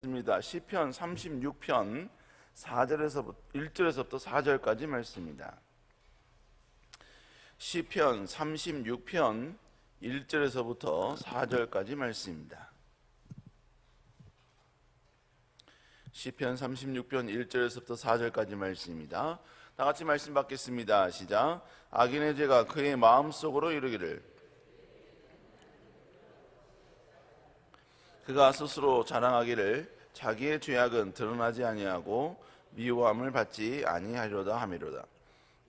입니다. 시편 36편 1절에서부터 4절까지 말씀입니다. 시편 36편 1절에서부터 4절까지 말씀입니다. 시편 36편 1절에서부터 4절까지 말씀입니다. 다 같이 말씀 받겠습니다. 시작. 악인의 죄가 그의 마음속으로 이르기를 그가 스스로 자랑하기를 자기의 죄악은 드러나지 아니하고 미워함을 받지 아니하리로다 하미로다.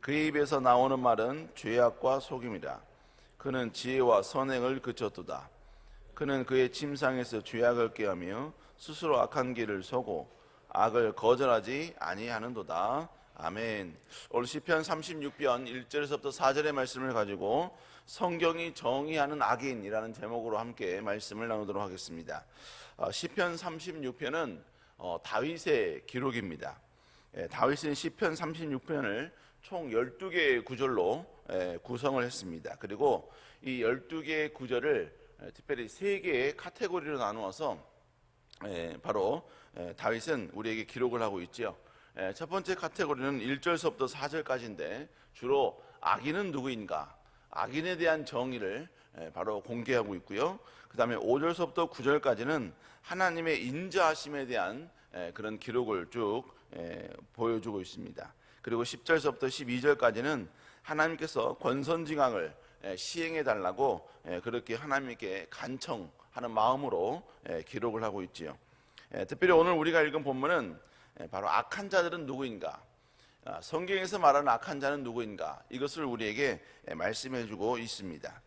그의 입에서 나오는 말은 죄악과 속임이라. 그는 지혜와 선행을 그쳤도다. 그는 그의 침상에서 죄악을 꾀하며 스스로 악한 길을 서고 악을 거절하지 아니하는도다. 아멘. 오늘 시편 36편 1절에서부터 4절의 말씀을 가지고 성경이 정의하는 악인이라는 제목으로 함께 말씀을 나누도록 하겠습니다. 시편 36편은 다윗의 기록입니다. 다윗은 시편 36편을 총 12개의 구절로 구성을 했습니다. 그리고 이 12개의 구절을 특별히 3개의 카테고리로 나누어서 바로 다윗은 우리에게 기록을 하고 있죠. 첫 번째 카테고리는 1절서부터 4절까지인데 주로 악인은 누구인가, 악인에 대한 정의를 바로 공개하고 있고요. 그 다음에 5절서부터 9절까지는 하나님의 인자하심에 대한 그런 기록을 쭉 보여주고 있습니다. 그리고 10절서부터 12절까지는 하나님께서 권선징악을 시행해 달라고 그렇게 하나님께 간청하는 마음으로 기록을 하고 있지요. 특별히 오늘 우리가 읽은 본문은 바로 악한 자들은 누구인가, 성경에서 말하는 악한 자는 누구인가, 이것을 우리에게 말씀해 주고 있습니다.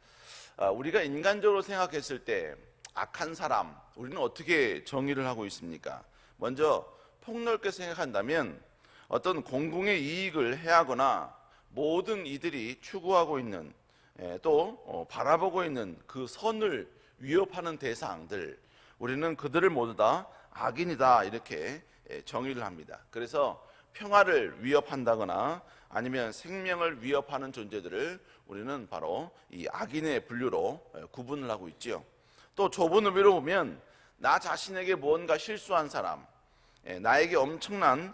우리가 인간적으로 생각했을 때 악한 사람, 우리는 어떻게 정의를 하고 있습니까? 먼저 폭넓게 생각한다면 어떤 공공의 이익을 해하거나 모든 이들이 추구하고 있는 또 바라보고 있는 그 선을 위협하는 대상들, 우리는 그들을 모두 다 악인이다 이렇게 정의를 합니다. 그래서 평화를 위협한다거나 아니면 생명을 위협하는 존재들을 우리는 바로 이 악인의 분류로 구분을 하고 있지요. 또 좁은 의미로 보면 나 자신에게 무언가 실수한 사람, 나에게 엄청난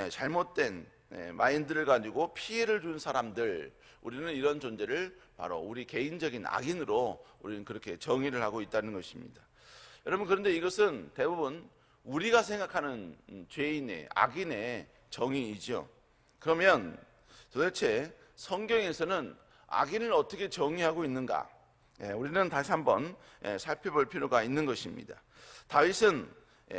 잘못된 마인드를 가지고 피해를 준 사람들, 우리는 이런 존재를 바로 우리 개인적인 악인으로 우리는 그렇게 정의를 하고 있다는 것입니다. 여러분, 그런데 이것은 대부분 우리가 생각하는 죄인의, 악인의 정의이죠. 그러면 도대체 성경에서는 악인을 어떻게 정의하고 있는가? 우리는 다시 한번 살펴볼 필요가 있는 것입니다. 다윗은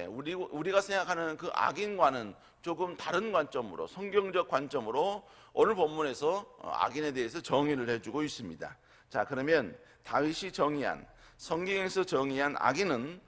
우리가 생각하는 그 악인과는 조금 다른 관점으로, 성경적 관점으로 오늘 본문에서 악인에 대해서 정의를 해주고 있습니다. 자, 그러면 다윗이 정의한, 성경에서 정의한 악인은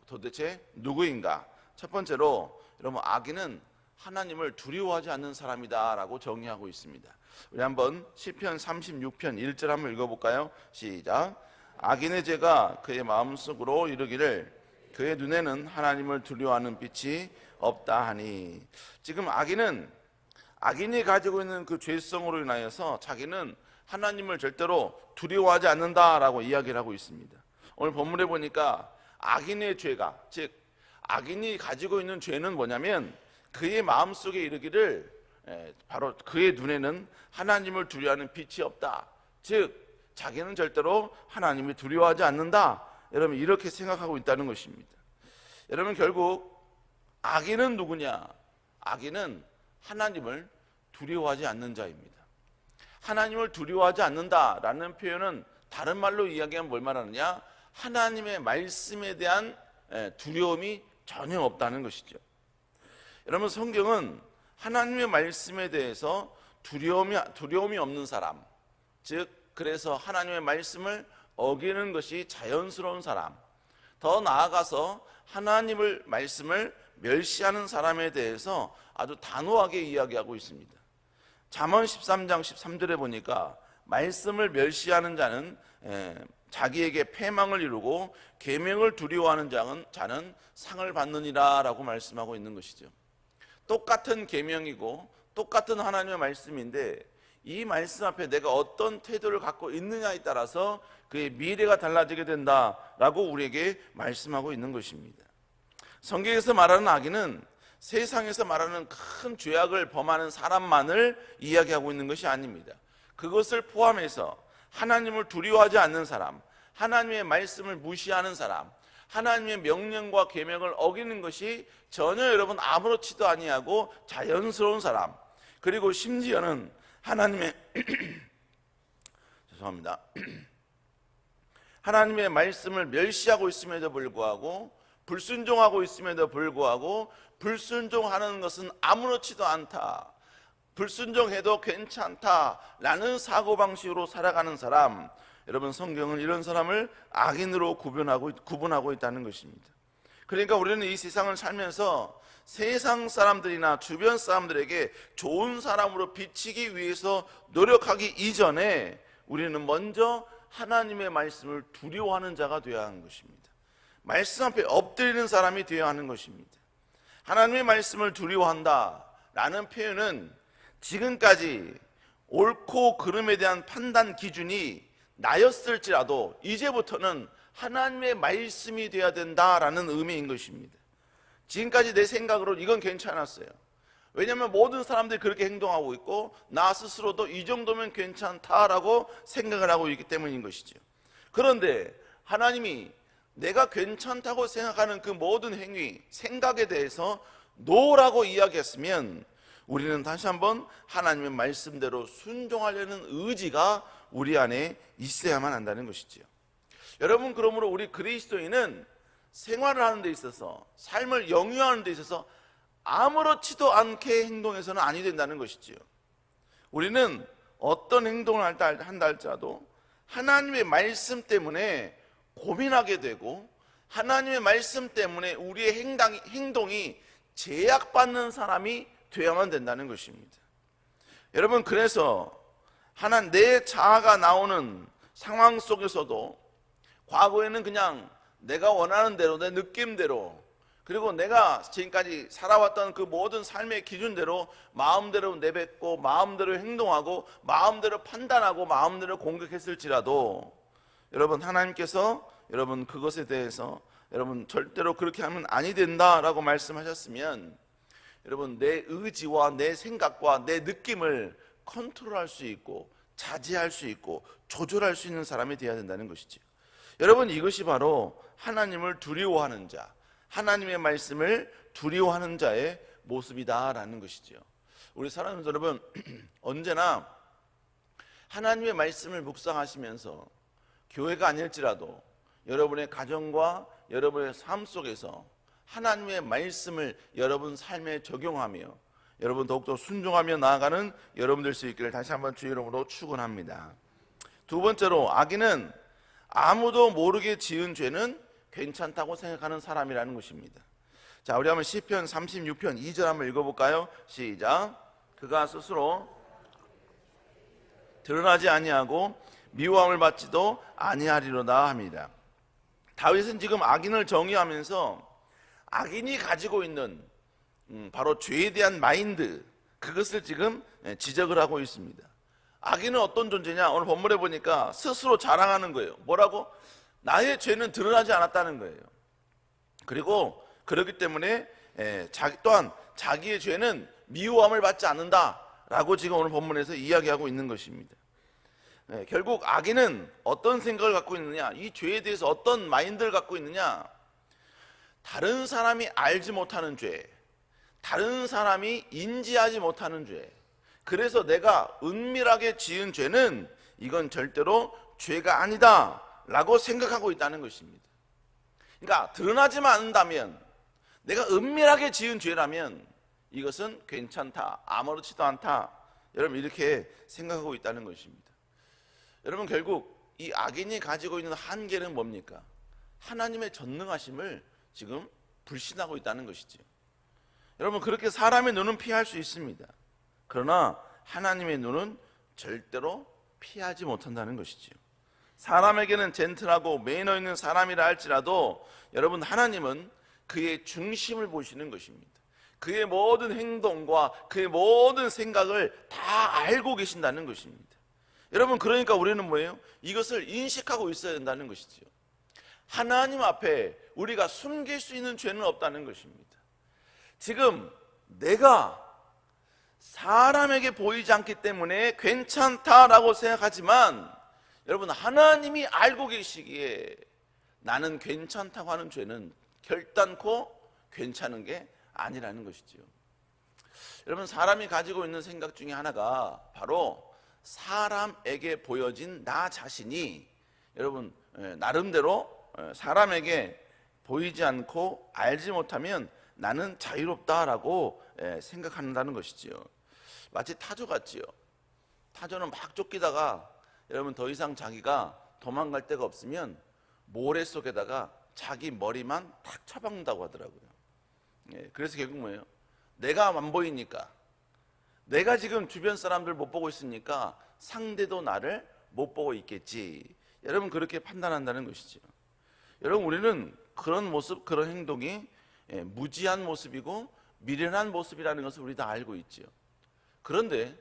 도대체 누구인가? 첫 번째로 여러분, 악인은 하나님을 두려워하지 않는 사람이다 라고 정의하고 있습니다. 우리 한번 시편 36편 1절 한번 읽어볼까요? 시작. 악인의 죄가 그의 마음속으로 이르기를 그의 눈에는 하나님을 두려워하는 빛이 없다 하니. 지금 악인이 가지고 있는 그 죄성으로 인하여서 자기는 하나님을 절대로 두려워하지 않는다라고 이야기를 하고 있습니다. 오늘 본문에 보니까 악인의 죄가, 즉 악인이 가지고 있는 죄는 뭐냐면 그의 마음속에 이르기를 바로 그의 눈에는 하나님을 두려워하는 빛이 없다. 즉 자기는 절대로 하나님을 두려워하지 않는다. 여러분, 이렇게 생각하고 있다는 것입니다. 여러분, 결국 악인은 누구냐? 악인은 하나님을 두려워하지 않는 자입니다. 하나님을 두려워하지 않는다라는 표현은 다른 말로 이야기하면 뭘 말하느냐? 하나님의 말씀에 대한 두려움이 전혀 없다는 것이죠. 여러분, 성경은 하나님의 말씀에 대해서 두려움이 없는 사람, 즉 그래서 하나님의 말씀을 어기는 것이 자연스러운 사람, 더 나아가서 하나님의 말씀을 멸시하는 사람에 대해서 아주 단호하게 이야기하고 있습니다. 잠언 13장 13절에 보니까 말씀을 멸시하는 자는 자기에게 패망을 이루고 계명을 두려워하는 자는 상을 받느니라 라고 말씀하고 있는 것이죠. 똑같은 계명이고 똑같은 하나님의 말씀인데 이 말씀 앞에 내가 어떤 태도를 갖고 있느냐에 따라서 그의 미래가 달라지게 된다라고 우리에게 말씀하고 있는 것입니다. 성경에서 말하는 악인은 세상에서 말하는 큰 죄악을 범하는 사람만을 이야기하고 있는 것이 아닙니다. 그것을 포함해서 하나님을 두려워하지 않는 사람, 하나님의 말씀을 무시하는 사람, 하나님의 명령과 계명을 어기는 것이 전혀 여러분 아무렇지도 아니하고 자연스러운 사람, 그리고 심지어는 하나님의 죄송합니다. 하나님의 말씀을 멸시하고 있음에도 불구하고, 불순종하고 있음에도 불구하고 불순종하는 것은 아무렇지도 않다, 불순종해도 괜찮다라는 사고방식으로 살아가는 사람, 여러분 성경은 이런 사람을 악인으로 구분하고 있다는 것입니다. 그러니까 우리는 이 세상을 살면서 세상 사람들이나 주변 사람들에게 좋은 사람으로 비치기 위해서 노력하기 이전에 우리는 먼저 하나님의 말씀을 두려워하는 자가 되어야 하는 것입니다. 말씀 앞에 엎드리는 사람이 되어야 하는 것입니다. 하나님의 말씀을 두려워한다라는 표현은 지금까지 옳고 그름에 대한 판단 기준이 나였을지라도 이제부터는 하나님의 말씀이 되어야 된다라는 의미인 것입니다. 지금까지 내 생각으로 이건 괜찮았어요. 왜냐하면 모든 사람들이 그렇게 행동하고 있고 나 스스로도 이 정도면 괜찮다라고 생각을 하고 있기 때문인 것이죠. 그런데 하나님이 내가 괜찮다고 생각하는 그 모든 행위, 생각에 대해서 노라고 이야기했으면 우리는 다시 한번 하나님의 말씀대로 순종하려는 의지가 우리 안에 있어야만 한다는 것이지요. 여러분, 그러므로 우리 그리스도인은 생활을 하는 데 있어서, 삶을 영위하는 데 있어서 아무렇지도 않게 행동해서는 아니 된다는 것이지요. 우리는 어떤 행동을 한다 할지라도 하나님의 말씀 때문에 고민하게 되고, 하나님의 말씀 때문에 우리의 행동이 제약받는 사람이 되어야만 된다는 것입니다. 여러분, 그래서 내 자아가 나오는 상황 속에서도 과거에는 그냥 내가 원하는 대로, 내 느낌대로, 그리고 내가 지금까지 살아왔던 그 모든 삶의 기준대로 마음대로 내뱉고 마음대로 행동하고 마음대로 판단하고 마음대로 공격했을지라도, 여러분, 하나님께서 여러분 그것에 대해서 여러분 절대로 그렇게 하면 아니 된다라고 말씀하셨으면, 여러분 내 의지와 내 생각과 내 느낌을 컨트롤할 수 있고 자제할 수 있고 조절할 수 있는 사람이 되어야 된다는 것이죠. 여러분, 이것이 바로 하나님을 두려워하는 자, 하나님의 말씀을 두려워하는 자의 모습이다라는 것이죠. 우리 사랑하는 여러분, 언제나 하나님의 말씀을 묵상하시면서 교회가 아닐지라도 여러분의 가정과 여러분의 삶 속에서 하나님의 말씀을 여러분 삶에 적용하며 여러분 더욱더 순종하며 나아가는 여러분 될 수 있기를 다시 한번 주의 이름으로 축원합니다. 두 번째로, 악인은 아무도 모르게 지은 죄는 괜찮다고 생각하는 사람이라는 것입니다. 자, 우리 한번 시편 36편 2절 한번 읽어볼까요? 시작. 그가 스스로 드러나지 아니하고 미워함을 받지도 아니하리로다 합니다. 다윗은 지금 악인을 정의하면서 악인이 가지고 있는 바로 죄에 대한 마인드, 그것을 지금 지적을 하고 있습니다. 악인은 어떤 존재냐? 오늘 본문에 보니까 스스로 자랑하는 거예요. 뭐라고? 나의 죄는 드러나지 않았다는 거예요. 그리고 그렇기 때문에 또한 자기의 죄는 미워함을 받지 않는다라고 지금 오늘 본문에서 이야기하고 있는 것입니다. 결국 악인은 어떤 생각을 갖고 있느냐, 이 죄에 대해서 어떤 마인드를 갖고 있느냐, 다른 사람이 알지 못하는 죄, 다른 사람이 인지하지 못하는 죄, 그래서 내가 은밀하게 지은 죄는 이건 절대로 죄가 아니다 라고 생각하고 있다는 것입니다. 그러니까 드러나지만 않는다면, 내가 은밀하게 지은 죄라면 이것은 괜찮다, 아무렇지도 않다, 여러분 이렇게 생각하고 있다는 것입니다. 여러분, 결국 이 악인이 가지고 있는 한계는 뭡니까? 하나님의 전능하심을 지금 불신하고 있다는 것이죠. 여러분, 그렇게 사람의 눈은 피할 수 있습니다. 그러나 하나님의 눈은 절대로 피하지 못한다는 것이죠. 사람에게는 젠틀하고 매너 있는 사람이라 할지라도 여러분, 하나님은 그의 중심을 보시는 것입니다. 그의 모든 행동과 그의 모든 생각을 다 알고 계신다는 것입니다. 여러분, 그러니까 우리는 뭐예요? 이것을 인식하고 있어야 된다는 것이죠. 하나님 앞에 우리가 숨길 수 있는 죄는 없다는 것입니다. 지금 내가 사람에게 보이지 않기 때문에 괜찮다라고 생각하지만 여러분, 하나님이 알고 계시기에 나는 괜찮다고 하는 죄는 결단코 괜찮은 게 아니라는 것이지요. 여러분, 사람이 가지고 있는 생각 중에 하나가 바로 사람에게 보여진 나 자신이 여러분 나름대로 사람에게 보이지 않고 알지 못하면 나는 자유롭다라고 생각한다는 것이지요. 마치 타조 같지요. 타조는 막 쫓기다가 여러분 더 이상 자기가 도망갈 데가 없으면 모래 속에다가 자기 머리만 탁 쳐박는다고 하더라고요. 그래서 결국 뭐예요? 내가 안 보이니까, 내가 지금 주변 사람들 못 보고 있으니까 상대도 나를 못 보고 있겠지. 여러분, 그렇게 판단한다는 것이죠. 여러분, 우리는 그런 모습, 그런 행동이 무지한 모습이고 미련한 모습이라는 것을 우리 다 알고 있죠. 그런데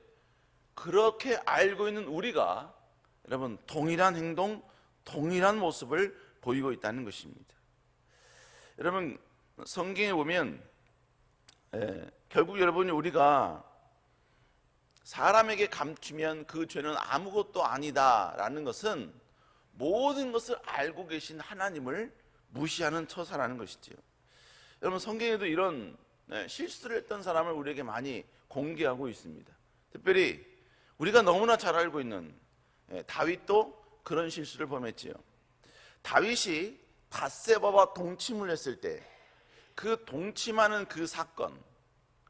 그렇게 알고 있는 우리가 여러분 동일한 행동, 동일한 모습을 보이고 있다는 것입니다. 여러분, 성경에 보면 결국 여러분이 우리가 사람에게 감추면 그 죄는 아무것도 아니다라는 것은 모든 것을 알고 계신 하나님을 무시하는 처사라는 것이지요. 여러분, 성경에도 이런 실수를 했던 사람을 우리에게 많이 공개하고 있습니다. 특별히 우리가 너무나 잘 알고 있는 다윗도 그런 실수를 범했지요. 다윗이 밧세바와 동침을 했을 때 그 동침하는 그 사건,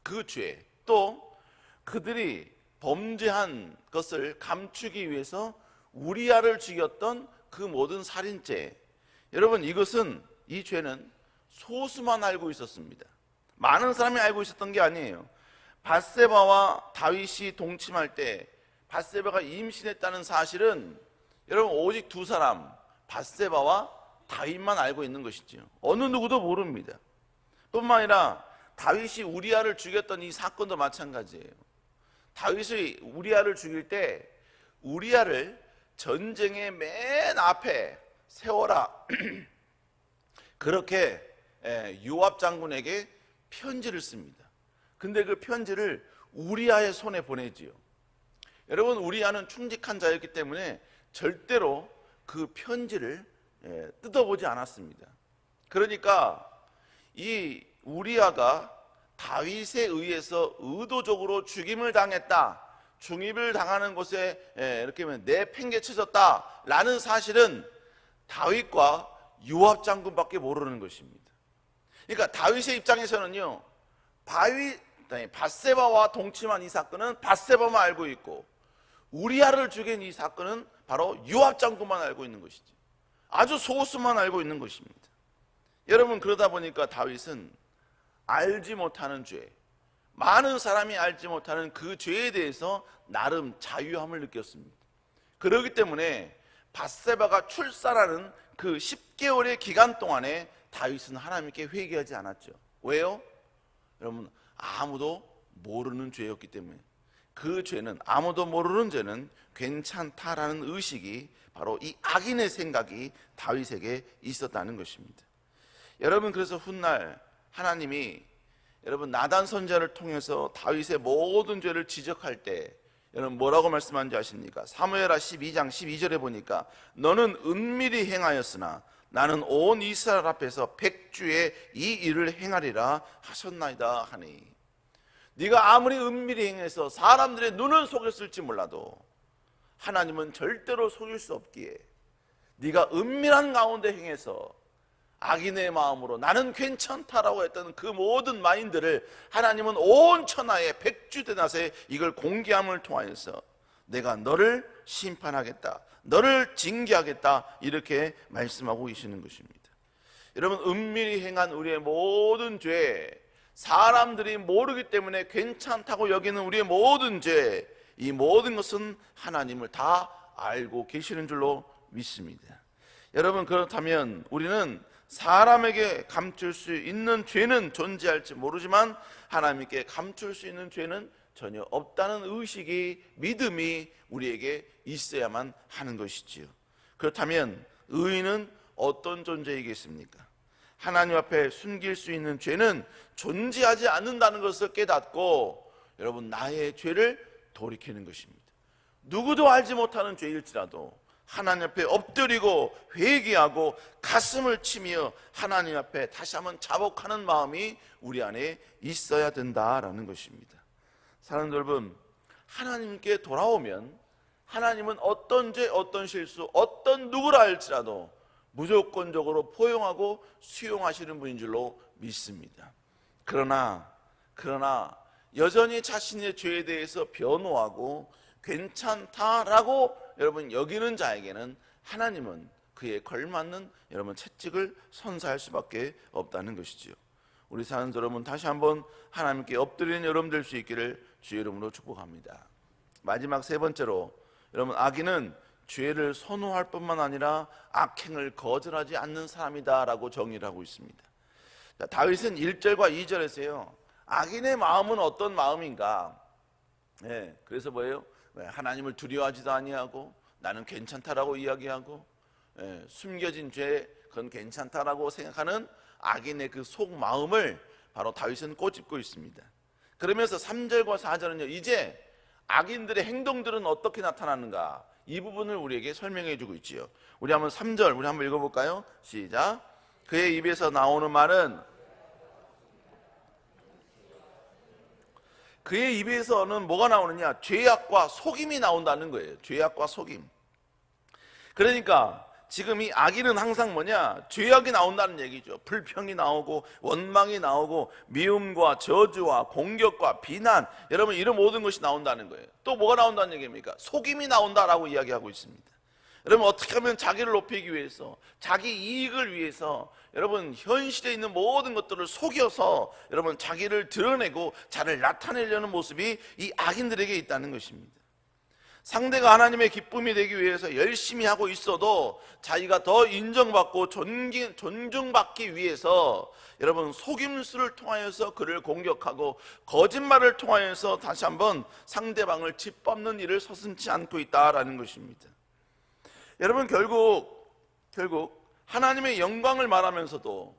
그 죄, 또 그들이 범죄한 것을 감추기 위해서 우리아를 죽였던 그 모든 살인죄, 여러분, 이 죄는 소수만 알고 있었습니다. 많은 사람이 알고 있었던 게 아니에요. 밧세바와 다윗이 동침할 때 밧세바가 임신했다는 사실은 여러분 오직 두 사람, 밧세바와 다윗만 알고 있는 것이죠. 어느 누구도 모릅니다. 뿐만 아니라 다윗이 우리아를 죽였던 이 사건도 마찬가지예요. 다윗이 우리아를 죽일 때 우리아를 전쟁의 맨 앞에 세워라 그렇게 요압 장군에게 편지를 씁니다. 근데 그 편지를 우리아의 손에 보내지요. 여러분, 우리아는 충직한 자였기 때문에 절대로 그 편지를 뜯어보지 않았습니다. 그러니까 이 우리아가 다윗에 의해서 의도적으로 죽임을 당했다, 중입을 당하는 곳에 이렇게 내팽개쳐졌다라는 사실은 다윗과 요압 장군밖에 모르는 것입니다. 그러니까 다윗의 입장에서는요, 밧세바와 동침한 이 사건은 밧세바만 알고 있고 우리아를 죽인 이 사건은 바로 요압 장군만 알고 있는 것이죠. 아주 소수만 알고 있는 것입니다. 여러분, 그러다 보니까 다윗은 알지 못하는 죄, 많은 사람이 알지 못하는 그 죄에 대해서 나름 자유함을 느꼈습니다. 그렇기 때문에 밧세바가 출산하는 그 10개월의 기간 동안에 다윗은 하나님께 회개하지 않았죠. 왜요? 여러분, 아무도 모르는 죄였기 때문에. 그 죄는, 아무도 모르는 죄는 괜찮다라는 의식이 바로 이 악인의 생각이 다윗에게 있었다는 것입니다. 여러분, 그래서 훗날 하나님이 여러분 나단 선지자를 통해서 다윗의 모든 죄를 지적할 때 여러분 뭐라고 말씀하는지 아십니까? 사무엘하 12장 12절에 보니까 너는 은밀히 행하였으나 나는 온 이스라엘 앞에서 백주에 이 일을 행하리라 하셨나이다 하니, 네가 아무리 은밀히 행해서 사람들의 눈은 속였을지 몰라도 하나님은 절대로 속일 수 없기에 네가 은밀한 가운데 행해서 악인의 마음으로 나는 괜찮다라고 했던 그 모든 마인드를 하나님은 온 천하에 백주대낮에 이걸 공개함을 통하여서 내가 너를 심판하겠다, 너를 징계하겠다, 이렇게 말씀하고 계시는 것입니다. 여러분, 은밀히 행한 우리의 모든 죄, 사람들이 모르기 때문에 괜찮다고 여기는 우리의 모든 죄, 이 모든 것은 하나님을 다 알고 계시는 줄로 믿습니다. 여러분, 그렇다면 우리는 사람에게 감출 수 있는 죄는 존재할지 모르지만 하나님께 감출 수 있는 죄는 전혀 없다는 의식이, 믿음이 우리에게 있어야만 하는 것이지요. 그렇다면 의인은 어떤 존재이겠습니까? 하나님 앞에 숨길 수 있는 죄는 존재하지 않는다는 것을 깨닫고 여러분 나의 죄를 돌이키는 것입니다. 누구도 알지 못하는 죄일지라도 하나님 앞에 엎드리고 회개하고 가슴을 치며 하나님 앞에 다시 한번 자복하는 마음이 우리 안에 있어야 된다라는 것입니다. 사랑하는 여러분, 하나님께 돌아오면 하나님은 어떤 죄, 어떤 실수, 어떤 누구라 할지라도 무조건적으로 포용하고 수용하시는 분인 줄로 믿습니다. 그러나 여전히 자신의 죄에 대해서 변호하고 괜찮다라고 여러분 여기는 자에게는 하나님은 그에 걸맞는 여러분 채찍을 선사할 수밖에 없다는 것이지요. 우리 사는 여러분 다시 한번 하나님께 엎드리는 여러분 될 수 있기를 주의 이름으로 축복합니다. 마지막 세 번째로 여러분 악인은 죄를 선호할 뿐만 아니라 악행을 거절하지 않는 사람이다라고 정의를 하고 있습니다. 자, 다윗은 1절과 2절에서요 악인의 마음은 어떤 마음인가? 그래서 뭐예요? 하나님을 두려워하지도 아니하고 나는 괜찮다라고 이야기하고 숨겨진 죄 그건 괜찮다라고 생각하는 악인의 그 속마음을 바로 다윗은 꼬집고 있습니다. 그러면서 3절과 4절은요 이제 악인들의 행동들은 어떻게 나타나는가 이 부분을 우리에게 설명해 주고 있지요. 우리 한번 3절 우리 한번 읽어볼까요? 시작. 그의 입에서 나오는 말은 그의 입에서는 뭐가 나오느냐? 죄악과 속임이 나온다는 거예요. 죄악과 속임. 그러니까 지금 이 악인은 항상 뭐냐? 죄악이 나온다는 얘기죠. 불평이 나오고 원망이 나오고 미움과 저주와 공격과 비난 여러분 이런 모든 것이 나온다는 거예요. 또 뭐가 나온다는 얘기입니까? 속임이 나온다라고 이야기하고 있습니다. 여러분 어떻게 하면 자기를 높이기 위해서 자기 이익을 위해서 여러분 현실에 있는 모든 것들을 속여서 여러분 자기를 드러내고 자를 나타내려는 모습이 이 악인들에게 있다는 것입니다. 상대가 하나님의 기쁨이 되기 위해서 열심히 하고 있어도 자기가 더 인정받고 존중받기 위해서 여러분 속임수를 통하여서 그를 공격하고 거짓말을 통하여서 다시 한번 상대방을 짓밟는 일을 서슴지 않고 있다라는 것입니다. 여러분 결국 하나님의 영광을 말하면서도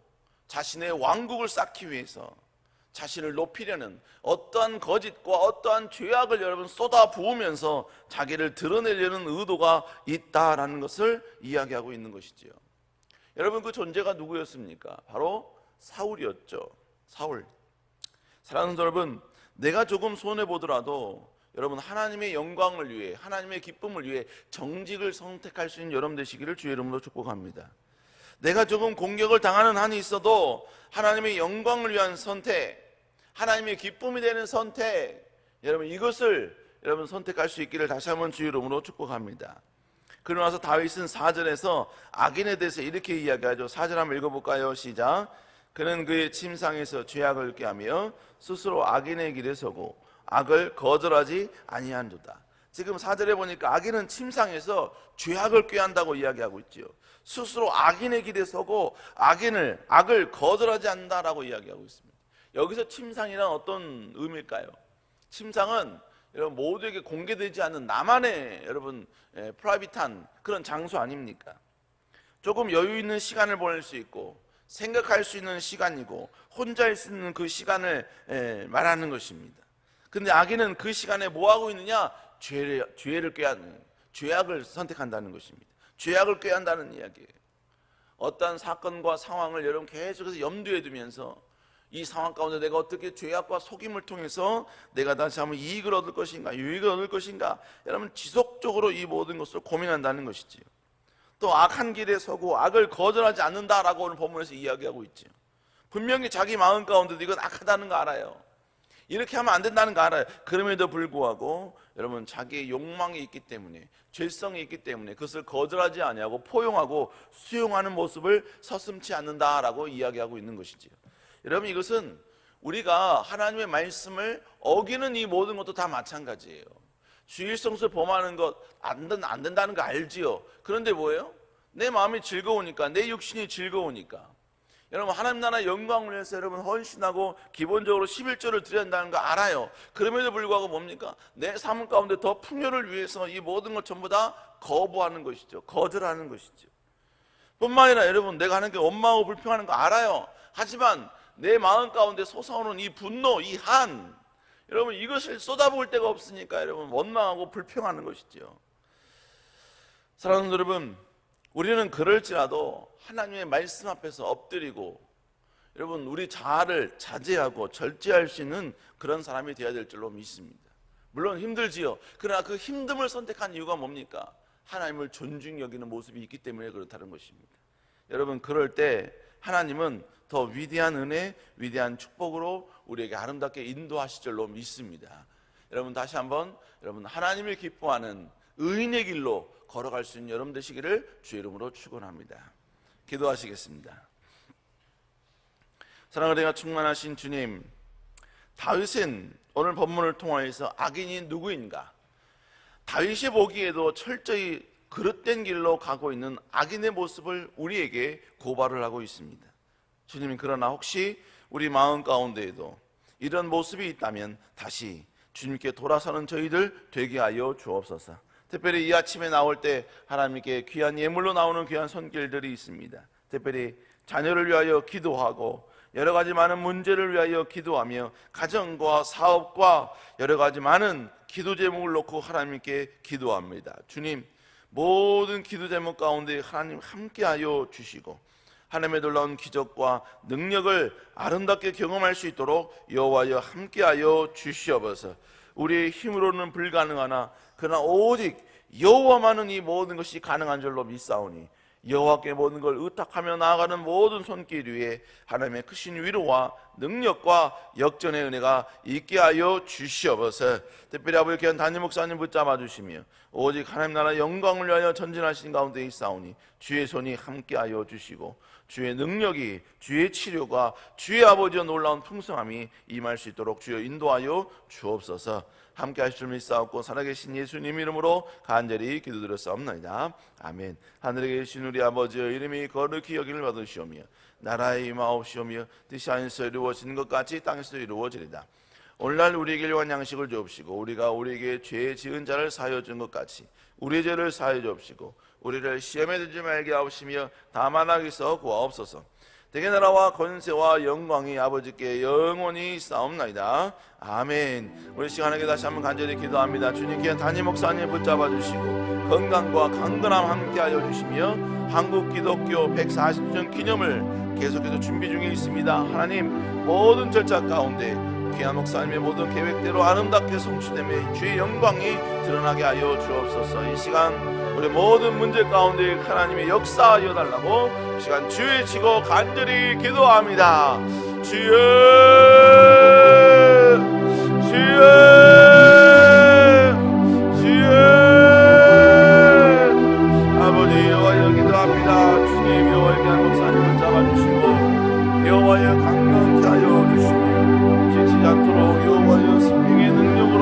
자신의 왕국을 쌓기 위해서 자신을 높이려는 어떠한 거짓과 어떠한 죄악을 여러분 쏟아 부으면서 자기를 드러내려는 의도가 있다라는 것을 이야기하고 있는 것이지요. 여러분 그 존재가 누구였습니까? 바로 사울이었죠. 사울. 사랑하는 여러분, 내가 조금 손해보더라도 여러분 하나님의 영광을 위해 하나님의 기쁨을 위해 정직을 선택할 수 있는 여러분 되시기를 주의 이름으로 축복합니다. 내가 조금 공격을 당하는 한이 있어도 하나님의 영광을 위한 선택, 하나님의 기쁨이 되는 선택, 여러분 이것을 여러분 선택할 수 있기를 다시 한번 주의 이름으로 축복합니다. 그러고 나서 다윗은 4절에서 악인에 대해서 이렇게 이야기하죠. 4절 한번 읽어볼까요? 시작. 그는 그의 침상에서 죄악을 꾀하며 스스로 악인의 길에 서고 악을 거절하지 아니한도다. 지금 4절에 보니까 악인은 침상에서 죄악을 꾀한다고 이야기하고 있지요. 스스로 악인의 길에 서고 악을 거절하지 않는다라고 이야기하고 있습니다. 여기서 침상이란 어떤 의미일까요? 침상은 여러분 모두에게 공개되지 않는 나만의 여러분 프라이빗한 그런 장소 아닙니까? 조금 여유 있는 시간을 보낼 수 있고 생각할 수 있는 시간이고 혼자 있을 수 있는 그 시간을 말하는 것입니다. 근데 악인은 그 시간에 뭐 하고 있느냐? 죄를 꾀하는, 죄악을 선택한다는 것입니다. 죄악을 꾀한다는 이야기예요. 어떠한 사건과 상황을 여러분 계속해서 염두에 두면서 이 상황 가운데 내가 어떻게 죄악과 속임을 통해서 내가 다시 한번 이익을 얻을 것인가, 유익을 얻을 것인가, 여러분 지속적으로 이 모든 것을 고민한다는 것이지요. 또 악한 길에 서고 악을 거절하지 않는다라고 오늘 본문에서 이야기하고 있지요. 분명히 자기 마음 가운데도 이건 악하다는 거 알아요. 이렇게 하면 안 된다는 거 알아요. 그럼에도 불구하고 여러분 자기의 욕망이 있기 때문에, 죄성이 있기 때문에 그것을 거절하지 아니하고 포용하고 수용하는 모습을 서슴지 않는다라고 이야기하고 있는 것이지요. 여러분 이것은 우리가 하나님의 말씀을 어기는 이 모든 것도 다 마찬가지예요. 주일성수를 범하는 것 안 된다는 거 알지요. 그런데 뭐예요? 내 마음이 즐거우니까, 내 육신이 즐거우니까, 여러분 하나님 나라 영광을 위해서 여러분 헌신하고 기본적으로 11조를 드려야 한다는 거 알아요. 그럼에도 불구하고 뭡니까? 내 삶 가운데 더 풍요를 위해서 이 모든 것 전부 다 거부하는 것이죠. 거절하는 것이죠. 뿐만 아니라 여러분, 내가 하는 게 원망하고 불평하는 거 알아요. 하지만 내 마음 가운데 솟아오는 이 분노, 이 한, 여러분 이것을 쏟아부을 데가 없으니까 여러분 원망하고 불평하는 것이죠. 사랑하는 여러분, 우리는 그럴지라도 하나님의 말씀 앞에서 엎드리고 여러분 우리 자아를 자제하고 절제할 수 있는 그런 사람이 되어야 될 줄로 믿습니다. 물론 힘들지요. 그러나 그 힘듦을 선택한 이유가 뭡니까? 하나님을 존중히 여기는 모습이 있기 때문에 그렇다는 것입니다. 여러분, 그럴 때 하나님은 더 위대한 은혜, 위대한 축복으로 우리에게 아름답게 인도하실 줄로 믿습니다. 여러분, 다시 한번 여러분 하나님을 기뻐하는 의인의 길로 걸어갈 수 있는 여러분 되시기를 주의 이름으로 축원합니다. 기도하시겠습니다. 사랑을 내가 충만하신 주님, 다윗은 오늘 본문을 통하여서 악인이 누구인가? 다윗이 보기에도 철저히 그릇된 길로 가고 있는 악인의 모습을 우리에게 고발을 하고 있습니다. 주님, 그러나 혹시 우리 마음 가운데에도 이런 모습이 있다면 다시 주님께 돌아서는 저희들 되게 하여 주옵소서. 특별히 이 아침에 나올 때 하나님께 귀한 예물로 나오는 귀한 손길들이 있습니다. 특별히 자녀를 위하여 기도하고 여러 가지 많은 문제를 위하여 기도하며 가정과 사업과 여러 가지 많은 기도 제목을 놓고 하나님께 기도합니다. 주님, 모든 기도 제목 가운데 하나님 함께하여 주시고 하나님의 놀라운 기적과 능력을 아름답게 경험할 수 있도록 여호와여 함께하여 주시옵소서. 우리의 힘으로는 불가능하나 그러나 오직 여호와만은 이 모든 것이 가능한 줄로 믿사오니 여호와께 모든 걸 의탁하며 나아가는 모든 손길 위에 하나님의 크신 위로와 능력과 역전의 은혜가 있게 하여 주시옵소서. 특별히 아버지 귀한 담임 목사님 붙잡아 주시며 오직 하나님 나라 영광을 위하여 전진하신 가운데 있사오니 주의 손이 함께 하여 주시고 주의 능력이, 주의 치료가, 주의 아버지의 놀라운 풍성함이 임할 수 있도록 주여 인도하여 주옵소서. 함께 하실 줄 믿사옵고 살아계신 예수님 이름으로 간절히 기도드렸사옵나이다. 아멘. 하늘에 계신 우리 아버지의 이름이 거룩히 여김을 받으시오며 나라의 임하옵시오며 뜻이 하늘에서 이루어지는 것 같이 땅에서도 이루어지리다. 오늘날 우리에게 일용할 양식을 주옵시고 우리가 우리에게 죄 지은 자를 사하여 준 것 같이 우리의 죄를 사하여 주옵시고 우리를 시험에 들지 말게 하옵시며 다만 악에서 구하옵소서. 대개 나라와 권세와 영광이 아버지께 영원히 싸움나이다. 아멘. 우리 시간에 다시 한번 간절히 기도합니다. 주님 귀한 담임 목사님 붙잡아 주시고 건강과 강건함 함께하여 주시며 한국 기독교 140주년 기념을 계속해서 준비 중에 있습니다. 하나님, 모든 절차 가운데 귀한 목사님의 모든 계획대로 아름답게 성취되며 주의 영광이 드러나게 하여 주옵소서. 이 시간 우리 모든 문제 가운데 하나님의 역사하여 달라고 이 시간 주의 지고 간절히 기도합니다. 주여, 주여, 주여. 아버지 여호와여 기도합니다. 주님 여호와의 귀한 목사님을 잡아주시고 여호와여 강건케 하여 주시며 지치지 않도록 여호와여 생명의 능력으로